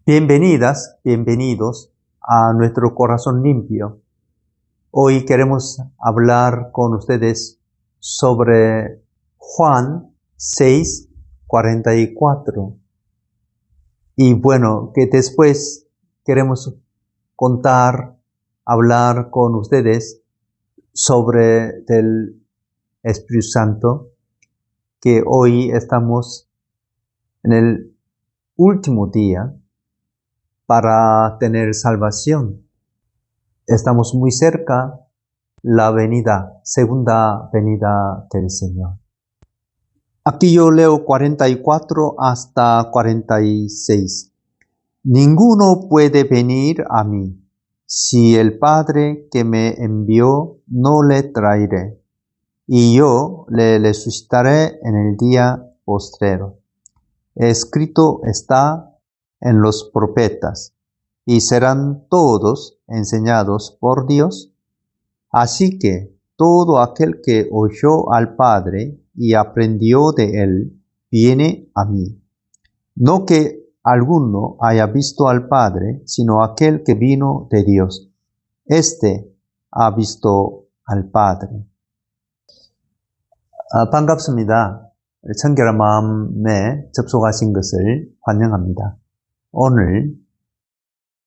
Bienvenidas, bienvenidos a nuestro corazón limpio. Hoy queremos hablar con ustedes sobre Juan 6:44. Y bueno, que después queremos hablar con ustedes sobre el Espíritu Santo, que hoy estamos en el último día para tener salvación. Estamos muy cerca la segunda venida del Señor. Aquí yo leo 44 hasta 46. Ninguno puede venir a mí si el Padre que me envió no le traeré, y yo le resucitaré en el día postrero. Escrito está en los profetas, y serán todos enseñados por Dios. Así que todo aquel que oyó al Padre y aprendió de él, viene a mí. No que alguno haya visto al Padre, sino aquel que vino de Dios. Este ha visto al Padre. 반갑습니다. 청결한 마음에 접속하신 것을 환영합니다. 오늘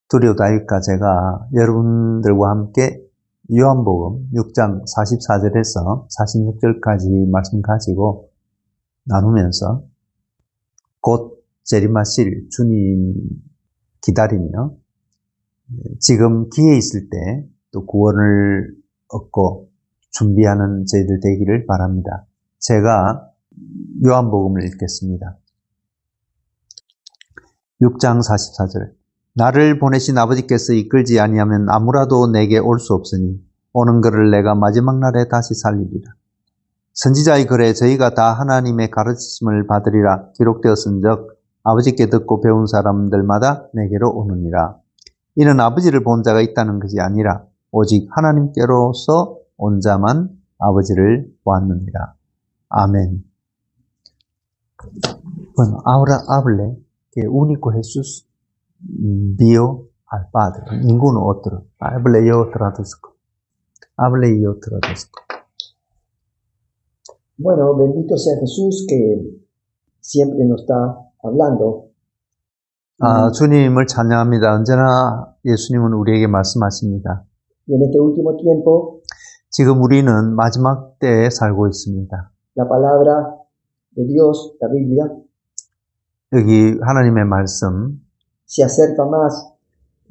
두려다일까 제가 여러분들과 함께 요한복음 6장 44절에서 46절까지 말씀 가지고 나누면서 곧 재림하실 주님 기다리며 지금 기회 있을 때 또 구원을 얻고 준비하는 저희들 되기를 바랍니다. 제가 요한복음을 읽겠습니다. 6장 44절. 나를 보내신 아버지께서 이끌지 아니하면 아무라도 내게 올 수 없으니 오는 그를 내가 마지막 날에 다시 살리리라. 선지자의 글에 저희가 다 하나님의 가르치심을 받으리라 기록되었은즉 아버지께 듣고 배운 사람들마다 내게로 오느니라. 이는 아버지를 본 자가 있다는 것이 아니라 오직 하나님께로서 온 자만 아버지를 보았느니라. Amén. Bueno, ahora hable que único Jesús vio al Padre, ninguno otro. Hable y yo traduzco. Hable y yo traduzco. Bueno, bendito sea Jesús que siempre nos está hablando. 주님을 찬양합니다. 언제나 예수님은 우리에게 말씀하십니다. Y en este último tiempo, 지금 우리는 마지막 때에 살고 있습니다. la palabra de Dios, la Biblia, 여기 하나님의 말씀, se acerca más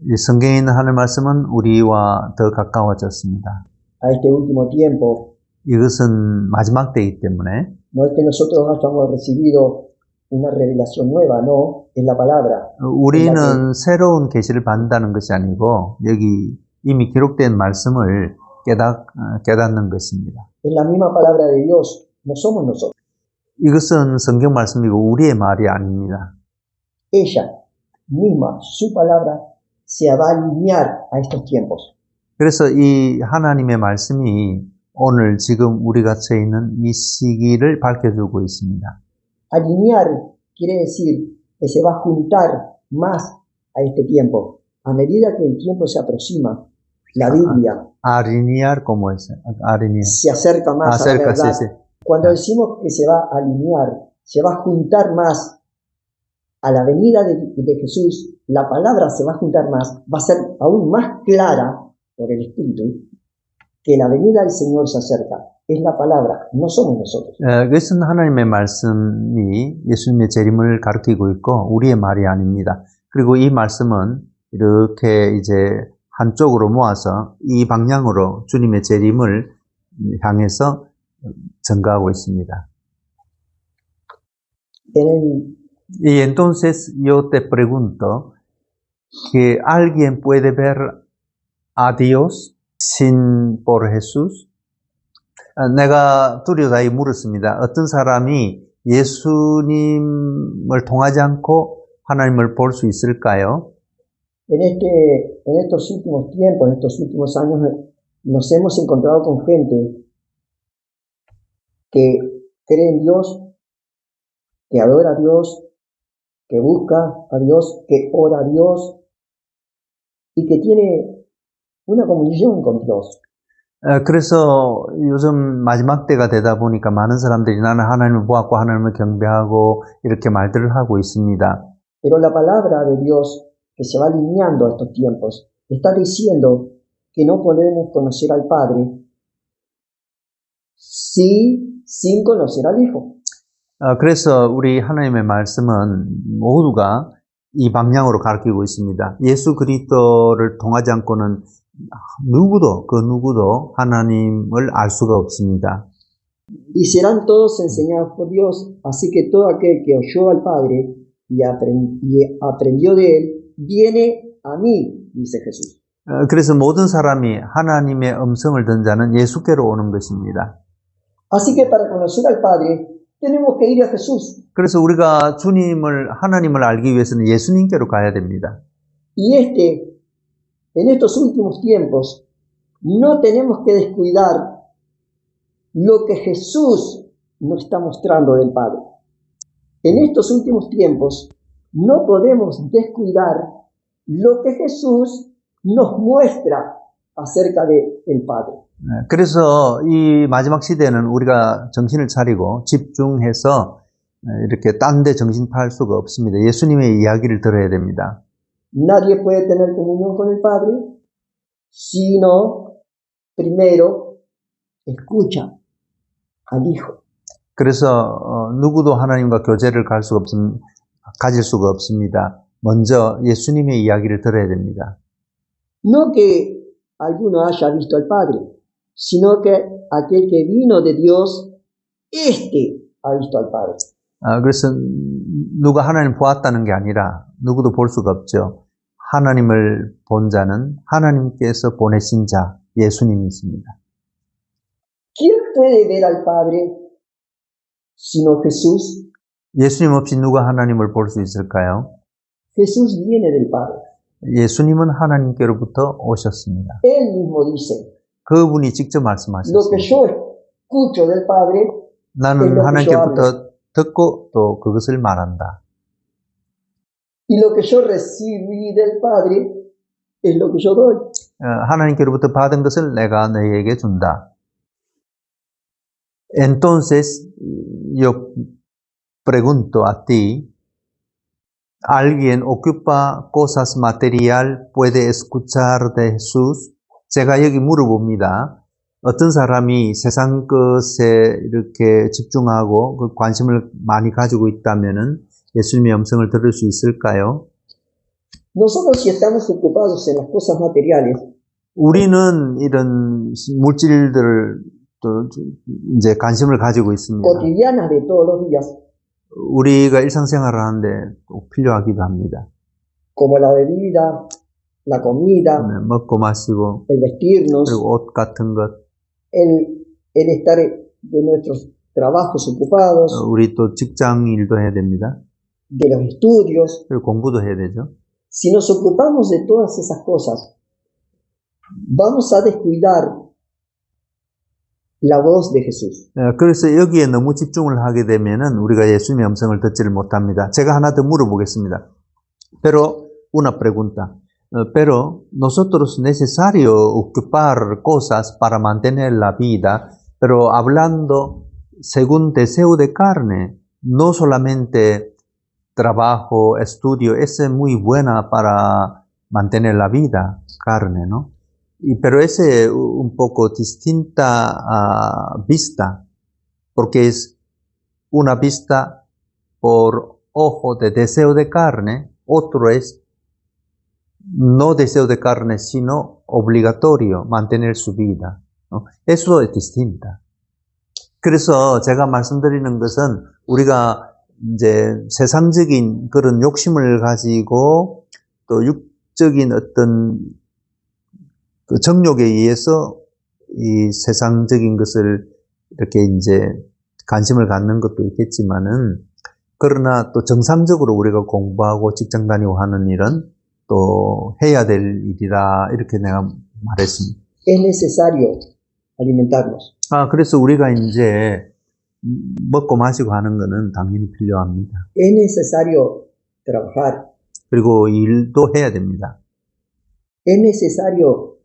이 성경에 있는 하나님의 말씀은 우리와 더 가까워졌습니다. a este último tiempo. 이것은 마지막 때이기 때문에 No es que nosotros hayamos recibido una revelación nueva, no, es la palabra. 우리는 새로운 계시를 받는다는 것이 아니고 여기 이미 기록된 말씀을 깨닫는 것입니다. Es la misma palabra de Dios, no somos nosotros. 이것은 성경 말씀이고 우리의 말이 아닙니다. Ella misma, su palabra, se va a alinear a estos tiempos. 그래서 이 하나님의 말씀이 오늘 지금 우리가 처해 있는 이 시기를 밝혀주고 있습니다. Alinear quiere decir que se va a juntar más a este tiempo. A medida que el tiempo se aproxima, la Biblia alinear, ¿cómo es? Alinear. se acerca más a la verdad. Sí. Cuando decimos que se va a alinear, se va a juntar más a la venida de Jesús, la palabra se va a juntar más, va a ser aún más clara por el Espíritu que la venida del Señor se acerca. Es la palabra, no somos nosotros. 그것은 하나님의 말씀이 예수님의 재림을 가리키고 있고 우리의 말이 아닙니다. 그리고 이 말씀은 이렇게 이제 한쪽으로 모아서 이 방향으로 주님의 재림을 향해서 증가하고 있습니다. Y entonces yo te pregunto que alguien puede ver a Dios sin por Jesús? 내가 두려다이 물었습니다. 어떤 사람이 예수님을 통하지 않고 하나님을 볼 수 있을까요? En estos últimos tiempos, en estos últimos años, nos hemos encontrado con gente que cree en Dios, que adora a Dios, que busca a Dios, que ora a Dios y que tiene una comunión con Dios. 그래서 요즘 마지막 때가 되다 보니까 많은 사람들이 나는 하나님을 보았고 하나님을 경배하고 이렇게 말들을 하고 있습니다. Pero la palabra de Dios que se va alineando a estos tiempos está diciendo que no podemos conocer al Padre sin conocer al Hijo. 그래서 우리 하나님의 말씀은 모두가 이 방향으로 가르치고 있습니다. 예수 그리스도를 통하지 않고는 누구도 하나님을 알 수가 없습니다. Y serán todos enseñados por Dios, así que todo aquel que oyó al Padre y aprendió de él, viene a mí, dice Jesús. 그래서 모든 사람이 하나님의 음성을 듣는 자는 예수께로 오는 것입니다. Así que para conocer al Padre tenemos que ir a Jesús. 그래서 우리가 하나님을 알기 위해서는 예수님께로 가야 됩니다. Y en estos últimos tiempos, no tenemos que descuidar lo que Jesús nos está mostrando del Padre. En estos últimos tiempos, no podemos descuidar lo que Jesús nos muestra acerca del Padre. 그래서 이 마지막 시대에는 우리가 정신을 차리고 집중해서 이렇게 딴 데 정신 팔 수가 없습니다. 예수님의 이야기를 들어야 됩니다. Nadie puede tener comunión con el Padre sino primero escucha al Hijo. 그래서 누구도 하나님과 교제를 가질 수가 없습니다. 먼저 예수님의 이야기를 들어야 됩니다. No que alguno haya visto al Padre, sino que aquel que vino de Dios, este ha visto al Padre. 그래서 누가 하나님 보았다는 게 아니라 누구도 볼 수가 없죠. 하나님을 본 자는 하나님께서 보내신 자 예수님이십니다. ¿Quién puede ver al Padre sino Jesús? 예수님 없이 누가 하나님을 볼 수 있을까요? Jesús viene del Padre. 예수님은 하나님께로부터 오셨습니다. Él mismo dice, 그분이 직접 lo que 말씀하셨습니다. yo escucho del Padre, 나는 하나님께로부터 듣고 또 그것을 말한다. y lo que yo recibí del Padre es lo que yo doy. 하나님께로부터 받은 것을 내가 너희에게 준다. Entonces, yo pregunto a ti, ¿alguien ocupa cosas material puede escuchar de Jesús? 제가 여기 물어봅니다. 어떤 사람이 세상 것에 이렇게 집중하고 그 관심을 많이 가지고 있다면은 예수님의 음성을 들을 수 있을까요? Nosotros si estamos ocupados en las cosas materiales, 우리는 이런 물질들을 또 이제 관심을 가지고 있습니다. cotidianas de todos los días, 우리가 일상생활을 하는데 꼭 필요하기도 합니다. como la bebida, la comida, 먹고 마시고 el vestirnos, 그리고 옷 같은 것, el estar de nuestros trabajos ocupados, 우리 또 직장 일도 해야 됩니다. de los estudios. 그리고 공부도 해야 되죠. Si nos ocupamos de todas esas cosas, vamos a descuidar la voz de Jesús. 그래서 여기에 너무 집중을 하게 되면은 우리가 예수님의 음성을 듣지를 못합니다. 제가 하나 더 물어보겠습니다. Pero una pregunta. Pero nosotros es necesario ocupar cosas para mantener la vida, pero hablando según deseo de carne, no solamente trabajo, estudio, es muy buena para mantener la vida, carne, ¿no? Pero es un poco distinta vista, porque es una vista por ojo de deseo de carne, otro es no deseo de carne, sino obligatorio mantener su vida, ¿no? Eso es distinta. 그래서 제가 말씀드리는 것은 우리가 이제 세상적인 그런 욕심을 가지고 또 육적인 어떤 그 정욕에 의해서 이 세상적인 것을 이렇게 이제 관심을 갖는 것도 있겠지만은 그러나 또 정상적으로 우리가 공부하고 직장 다니고 하는 일은 또 해야 될 일이라 이렇게 내가 말했습니다. Es necesario alimentarnos. 그래서 우리가 이제 먹고 마시고 하는 거는 당연히 필요합니다. Es necesario trabajar. 그리고 일도 해야 됩니다. Es necesario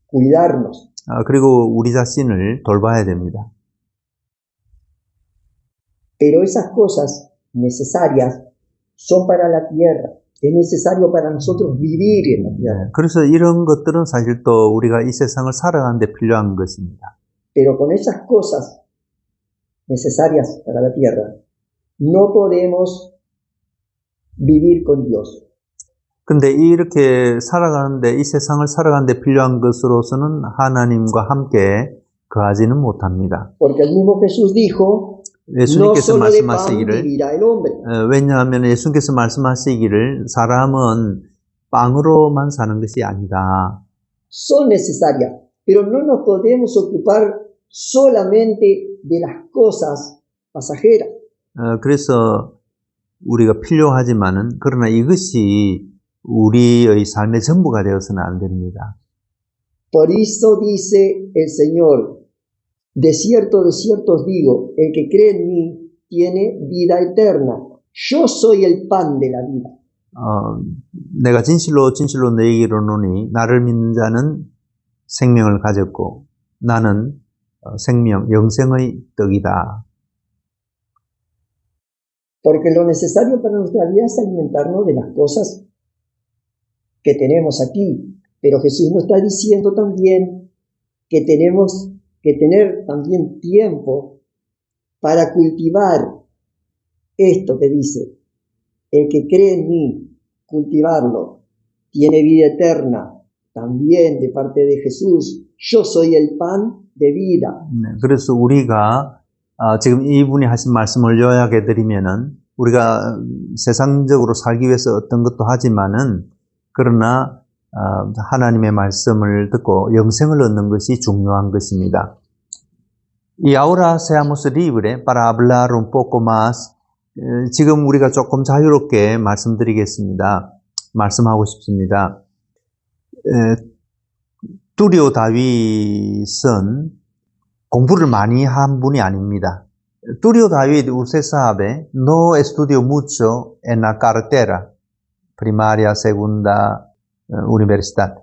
cuidarnos. 그리고 우리 자신을 돌봐야 됩니다. Pero esas cosas necesarias son para la tierra. Es necesario para nosotros vivir en la tierra. 그래서 이런 것들은 사실 또 우리가 이 세상을 살아가는 데 필요한 것입니다. Pero con esas cosas necesarias para la tierra, no podemos vivir con Dios. 근데 이렇게 살아가는데, 이 세상을 살아가는데 필요한 것으로서는 하나님과 함께 거하지는 못합니다. Porque el mismo Jesús dijo, no 예수님께서 solo de pan 말씀하시기를, vivirá el hombre. 왜냐하면 예수님께서 말씀하시기를 사람은 빵으로만 사는 것이 아니다. Son necesarias, pero no nos podemos ocupar solamente de las cosas pasajeras. 그래서 우리가 필요하지만은, 그러나 이것이 우리의 삶의 전부가 되어서는 안 됩니다. Por eso dice el Señor, de cierto os digo, el que cree en mí tiene vida eterna. Yo soy el pan de la vida. 내가 진실로 너희에게 이르노니 나를 믿는 자는 생명을 가졌고 나는 생명, 영생의 떡이다. Porque lo necesario para nuestra vida es alimentarnos de las cosas que tenemos aquí. Pero Jesús nos está diciendo también que tenemos que tener también tiempo para cultivar esto que dice, el que cree en mí, cultivarlo, tiene vida eterna, también de parte de Jesús. Yo soy el pan de vida. 그래서 우리가 지금 이분이 하신 말씀을 요약해 드리면은 우리가 세상적으로 살기 위해서 어떤 것도 하지만은 그러나 하나님의 말씀을 듣고 영생을 얻는 것이 중요한 것입니다. Y ahora seamos libres para hablar un poco más. 지금 우리가 조금 자유롭게 말씀드리겠습니다. 말씀하고 싶습니다. 두리오 다윗은 공부를 많이 한 분이 아닙니다. Turio David, usted sabe, no estudió mucho en la carretera, primaria, segunda, universidad.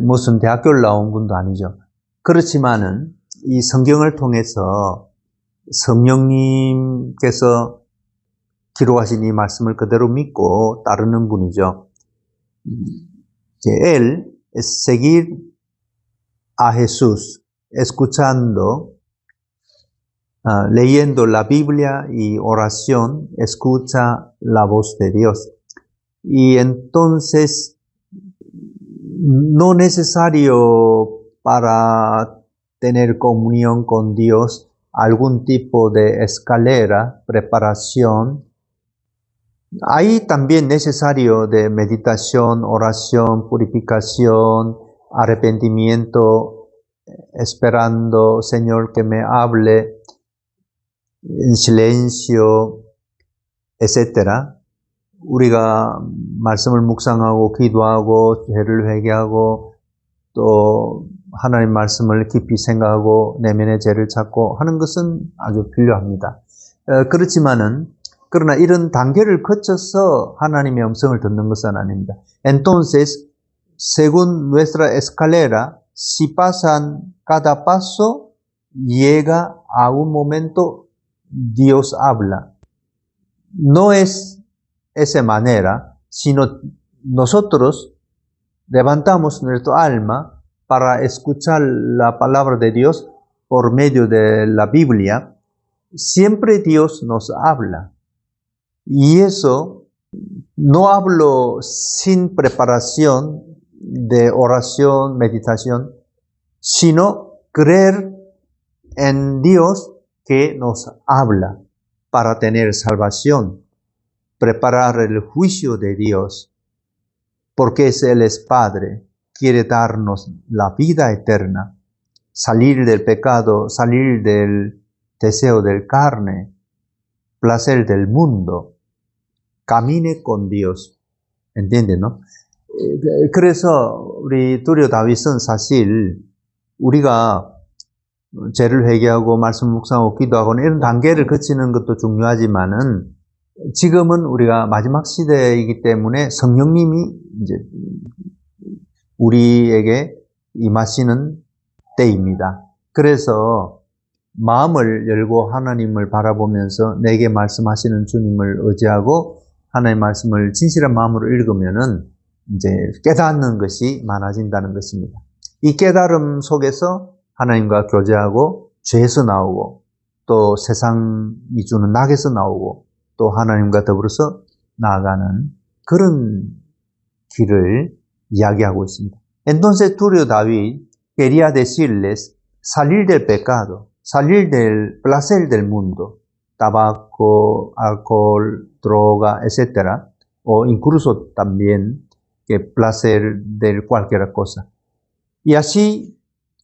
무슨 대학교를 나온 분도 아니죠. 그렇지만은 이 성경을 통해서 성령님께서 기록하신 이 말씀을 그대로 믿고 따르는 분이죠. Él es seguir a Jesús, escuchando, leyendo la Biblia y oración, escucha la voz de Dios. Y entonces, no necesario para tener comunión con Dios, algún tipo de escalera, preparación. Hay también necesario de meditación, oración, purificación, arrepentimiento, esperando, Señor, que me hable en silencio, etc. 우리가 말씀을 묵상하고 기도하고 죄를 회개하고 또 하나님 말씀을 깊이 생각하고 내면의 죄를 찾고 하는 것은 아주 필요합니다. 그러나 이런 단계를 거쳐서 하나님의 음성을 듣는 것은 아닙니다. Entonces, según nuestra escalera, si pasan cada paso, llega a un momento Dios habla. No es esa manera, sino nosotros levantamos nuestro alma para escuchar la palabra de Dios por medio de la Biblia. Siempre Dios nos habla. Y eso no hablo sin preparación de oración, meditación, sino creer en Dios que nos habla para tener salvación, preparar el juicio de Dios, porque Él es Padre, quiere darnos la vida eterna, salir del pecado, salir del deseo del carne, placer del mundo, camine con Dios. ¿Entienden, no? 그래서 우리 두려 다윗은 사실 우리가 죄를 회개하고 말씀 묵상하고 기도하고 이런 단계를 거치는 것도 중요하지만은 지금은 우리가 마지막 시대이기 때문에 성령님이 이제 우리에게 임하시는 때입니다. 그래서 마음을 열고 하나님을 바라보면서 내게 말씀하시는 주님을 의지하고 하나님의 말씀을 진실한 마음으로 읽으면은 이제 깨닫는 것이 많아진다는 것입니다. 이 깨달음 속에서 하나님과 교제하고 죄에서 나오고 또 세상이 주는 낙에서 나오고 또 하나님과 더불어서 나아가는 그런 길을 이야기하고 있습니다. Entonces Turio David quería decirles salir del pecado, salir del placer del mundo, tabaco, alcohol, droga, etc. O incluso también que placer de cualquier cosa. Y así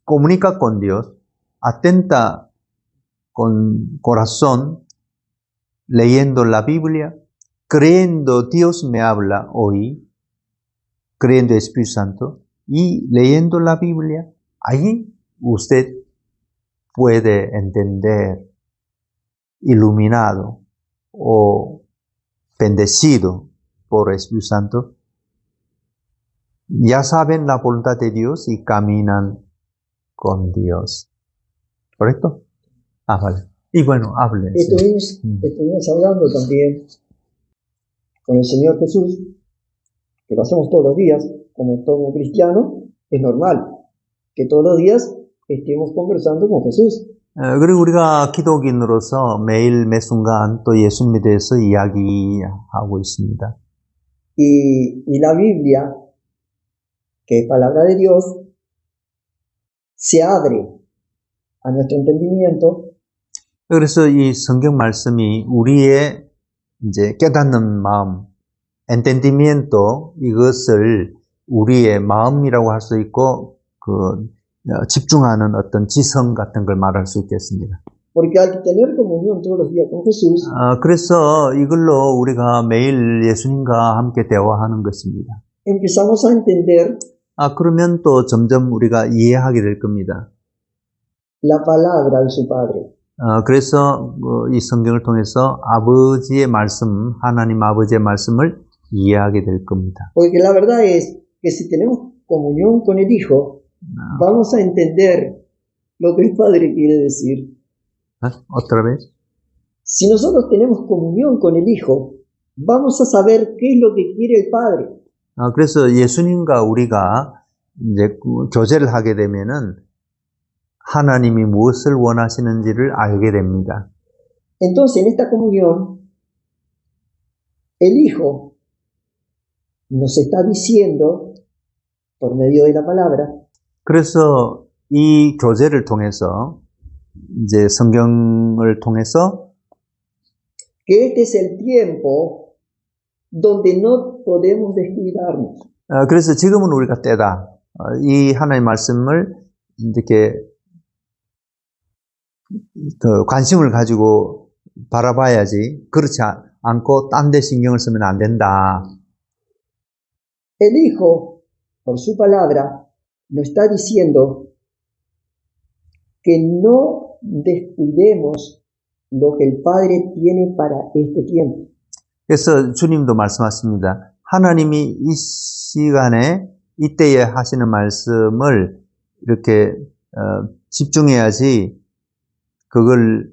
comunica con Dios, atenta con corazón, leyendo la Biblia, creyendo Dios me habla hoy, creyendo el Espíritu Santo, y leyendo la Biblia, allí usted puede entender, iluminado o bendecido por el Espíritu Santo, ya saben la voluntad de Dios y caminan con Dios. ¿Correcto? Ah, vale. Y bueno, hable. Estuvimos hablando también con el Señor Jesús, que lo hacemos todos los días, como todo cristiano, es normal que todos los días estemos conversando con Jesús. 그리고 우리가 기독인으로서 매일 매 순간 또 예수님에 대해서 이야기하고 있습니다. Y la Biblia, que es palabra de Dios, se abre a nuestro entendimiento. 그래서 이 성경 말씀이 우리의 이제 깨닫는 마음, entendimiento, 이것을 우리의 마음이라고 할 수 있고 집중하는 어떤 지성 같은 걸 말할 수 있겠습니다. Porque al tener comunión todos los días con Jesús, 그래서 이걸로 우리가 매일 예수님과 함께 대화하는 것입니다. empezamos a entender 그러면 또 점점 우리가 이해하게 될 겁니다. la palabra de su Padre. 그래서 이 성경을 통해서 아버지의 말씀, 하나님 아버지의 말씀을 이해하게 될 겁니다. Porque la verdad es que si tenemos comunión con el Hijo, vamos a entender lo que el Padre quiere decir. ¿Otra vez? Si nosotros tenemos comunión con el Hijo, vamos a saber qué es lo que quiere el Padre. 그래서 예수님과 우리가 이제 교제를 하게 되면은 하나님이 무엇을 원하시는지를 알게 됩니다. Entonces, en esta comunión, el Hijo nos está diciendo, por medio de la palabra, 그래서 이 교제를 통해서 이제 성경을 통해서 que este es el tiempo donde no podemos descuidarnos. 그래서 지금은 우리가 때다. 이 하나님의 말씀을 이렇게 관심을 가지고 바라봐야지. 그렇지 않고 딴 데 신경을 쓰면 안 된다. El Hijo, por su palabra, nos está diciendo que no descuidemos lo que el Padre tiene para este tiempo. 그래서 주님도 말씀하십니다. 하나님이 이 시간에 이때에 하시는 말씀을 이렇게 집중해야지 그걸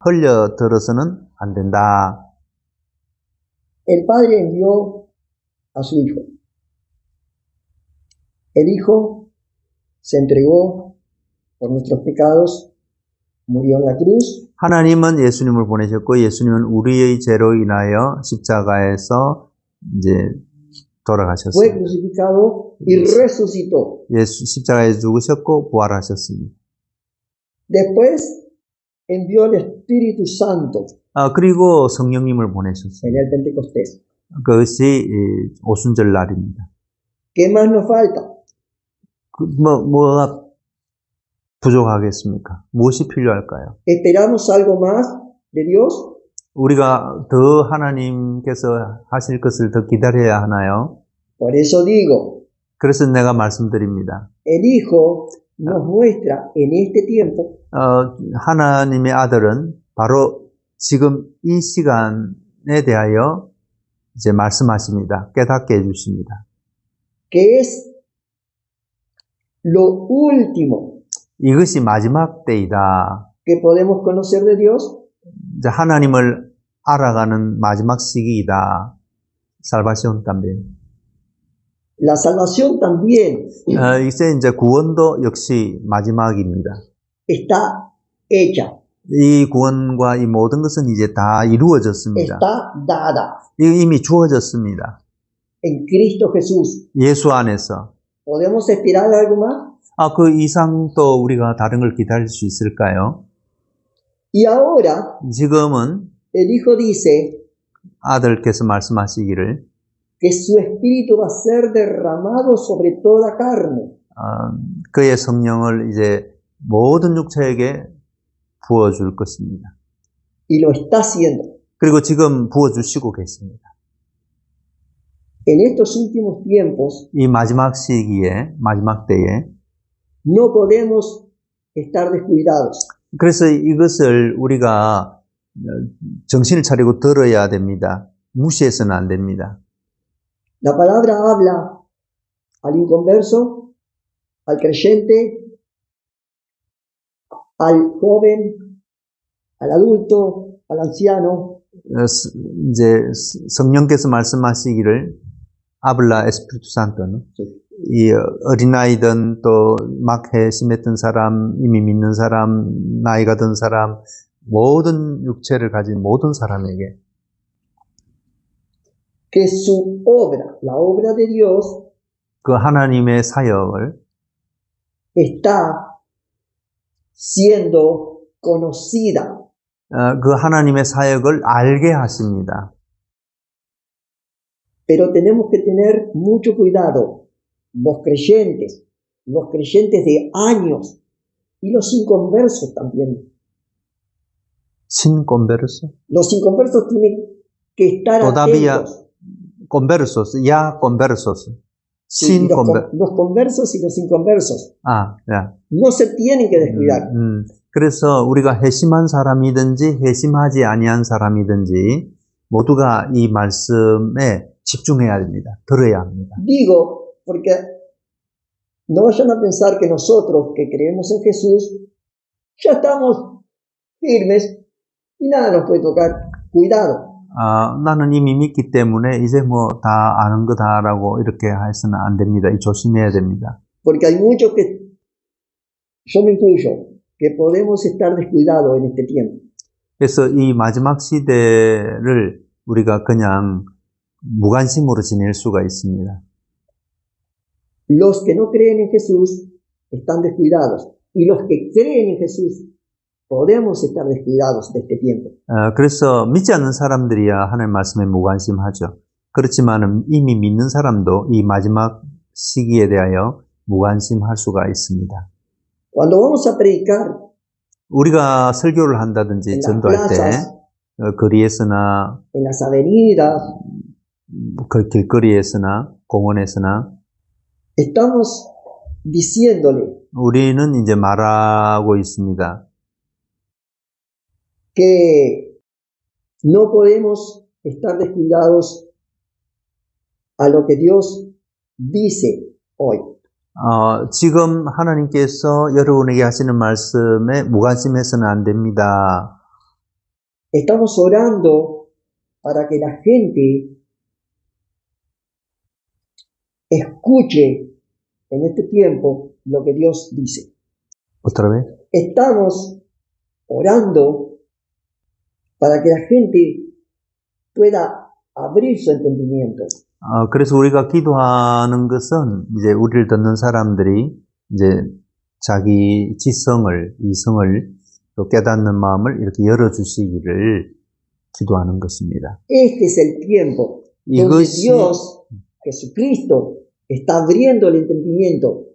흘려들어서는 안 된다. El Padre envió a su Hijo. El Hijo se entregó por nuestros pecados, murió en la cruz. 하나님은 예수님을 보내셨고 예수님은 우리의 죄로 인하여 십자가에서 이제 돌아가셨습니다. Fue crucificado y resucitó. 예수 십자가에 죽으셨고 부활하셨습니다. Después envió el Espíritu Santo 그리고 성령님을 보내셨습니다. en el Pentecostés. 그것이 오순절 날입니다. ¿Qué más nos falta? 뭐가 부족하겠습니까? 무엇이 필요할까요? ¿Esperamos algo más de Dios? 우리가 더 하나님께서 하실 것을 더 기다려야 하나요? Por eso digo, 그래서 내가 말씀드립니다. el Hijo nos muestra en este tiempo 하나님의 아들은 바로 지금 이 시간에 부분에 대하여 이제 말씀하십니다. 깨닫게 해주십니다. que es lo último 이것이 마지막 때이다. que podemos conocer de Dios. 이제 하나님을 알아가는 마지막 시기이다. salvación también. La salvación también 이제 구원도 역시 마지막입니다. está hecha, 이 구원과 이 모든 것은 이제 다 이루어졌습니다. está dada 이미 주어졌습니다. en Cristo Jesús. 예수 안에서. ¿Podemos esperar algo más? 그 이상 또 우리가 다른 걸 기다릴 수 있을까요? Y ahora 지금은 el Hijo dice 아들께서 말씀하시기를 que su espíritu va a ser derramado sobre toda carne. 그의 성령을 이제 모든 육체에게 부어줄 것입니다. Y lo está haciendo. 그리고 지금 부어주시고 계십니다. En estos últimos tiempos 이 마지막 시기에, 마지막 때에 no podemos estar descuidados. 그래서 이것을 우리가 정신을 차리고 들어야 됩니다. 무시해서는 안 됩니다. La palabra habla al inconverso, al creyente, al joven, al adulto, al anciano. 이제 성령께서 말씀하시기를 아블라 에스피리투 산토는 이 어린아이든 또 막 회심했던 사람, 이미 믿는 사람, 나이가 든 사람, 모든 육체를 가진 모든 사람에게 que su obra, la obra de Dios, 그 하나님의 사역을 está siendo conocida. 그 하나님의 사역을 알게 하십니다. Pero tenemos que tener mucho cuidado, los creyentes de años y los inconversos también. sin converso, Los inconversos tienen que estar todavía atentos. conversos, ya conversos, Sí, sin conversos. los conversos y los inconversos 야. no se tienen que descuidar. 그래서 우리가 회심한 사람이든지 회심하지 아니한 사람이든지 모두가 이 말씀에 집중해야 됩니다. 들어야 합니다. Digo, porque no vayan a pensar que nosotros que creemos en Jesús ya estamos firmes y nada nos puede tocar. Cuidado. 나는 이미 믿기 때문에 이제 뭐 다 아는 거다라고 이렇게 해서는 안 됩니다. 조심해야 됩니다. Porque hay muchos que, yo me incluyo, que podemos estar descuidados en este tiempo. 그래서 이 마지막 시대를 우리가 그냥 무관심으로 지낼 수가 있습니다. Los que no creen en Jesús están descuidados. Y los que creen en Jesús podemos estar descuidados de este tiempo. 그래서 믿지 않는 사람들이야 하나님 말씀에 무관심하죠. 그렇지만 이미 믿는 사람도 이 마지막 시기에 대하여 무관심할 수가 있습니다. Cuando vamos a predicar 우리가 설교를 한다든지 en las 전도할 때 plazas, 거리에서나 en las avenidas, 그 길거리에서나 공원에서나 estamos diciéndole 우리는 이제 말하고 있습니다. que no podemos estar descuidados a lo que Dios dice hoy. 지금 하나님께서 여러분에게 하시는 말씀에 무관심해서는 안 됩니다. Estamos orando para que la gente escuche en este tiempo lo que Dios dice. ¿Otra vez? Estamos orando para que la gente pueda abrir su entendimiento. 그래서 우리가 기도하는 것은 이제 우리를 듣는 사람들이 이제 자기 지성을, 이성을 또 깨닫는 마음을 이렇게 열어주시기를 기도하는 것입니다. Este es el tiempo donde Dios, Jesucristo, está abriendo el entendimiento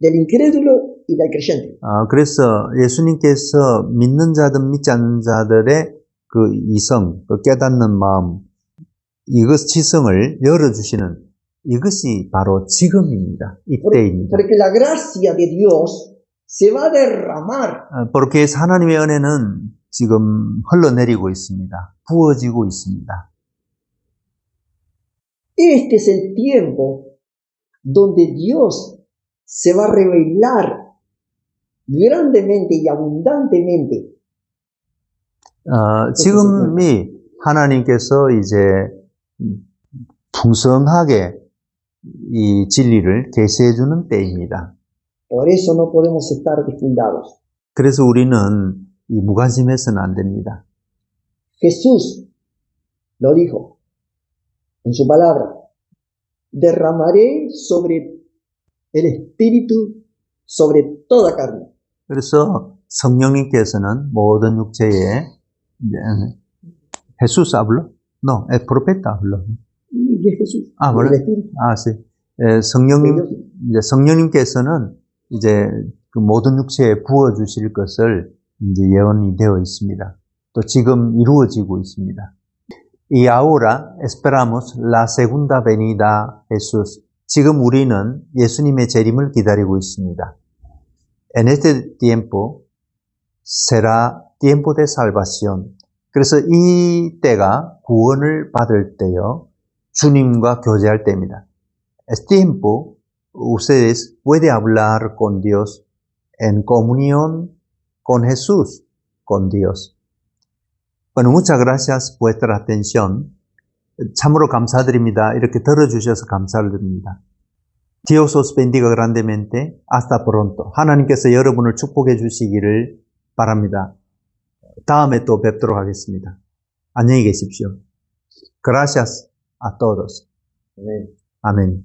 del incrédulo y del creyente. 그래서 예수님께서 믿는 자든 믿지 않는 자들의 그 이성, 그 깨닫는 마음, 이것 지성을 열어주시는 이것이 바로 지금입니다. 이때입니다. Porque la gracia de Dios se va a derramar. porque 하나님의 은혜는 지금 흘러내리고 있습니다. 부어지고 있습니다. Este es el tiempo donde Dios se va a revelar grandemente y abundantemente. 지금이 하나님께서 이제 풍성하게 이 진리를 계시해 주는 때입니다. Por eso no podemos estar descuidados. 그래서 우리는 이 무관심해서는 안 됩니다. Jesús lo dijo en su palabra: derramaré sobre el Espíritu sobre toda carne. 그래서 성령님께서는 모든 육체에 Jesús habló? No, el profeta habló. Y es Jesús, 아, el 뭐래? Espíritu. 아, sí. 성령님께서는 이제 그 모든 육체에 부어 주실 것을 이제 예언이 되어 있습니다. 또 지금 이루어지고 있습니다. Y ahora esperamos la segunda venida Jesús. 지금 우리는 예수님의 재림을 기다리고 있습니다. En este tiempo será tiempo de salvación. 그래서 이 때가 구원을 받을 때요, 주님과 교제할 때입니다. Es tiempo, ustedes pueden hablar con Dios en comunión con Jesús, con Dios. Bueno, muchas gracias por vuestra atención. 참으로 감사드립니다. 이렇게 들어주셔서 감사드립니다. Dios os bendiga grandemente. Hasta pronto. 하나님께서 여러분을 축복해 주시기를 바랍니다. 다음에 또 뵙도록 하겠습니다. 안녕히 계십시오. Gracias a todos. Amén. Amén.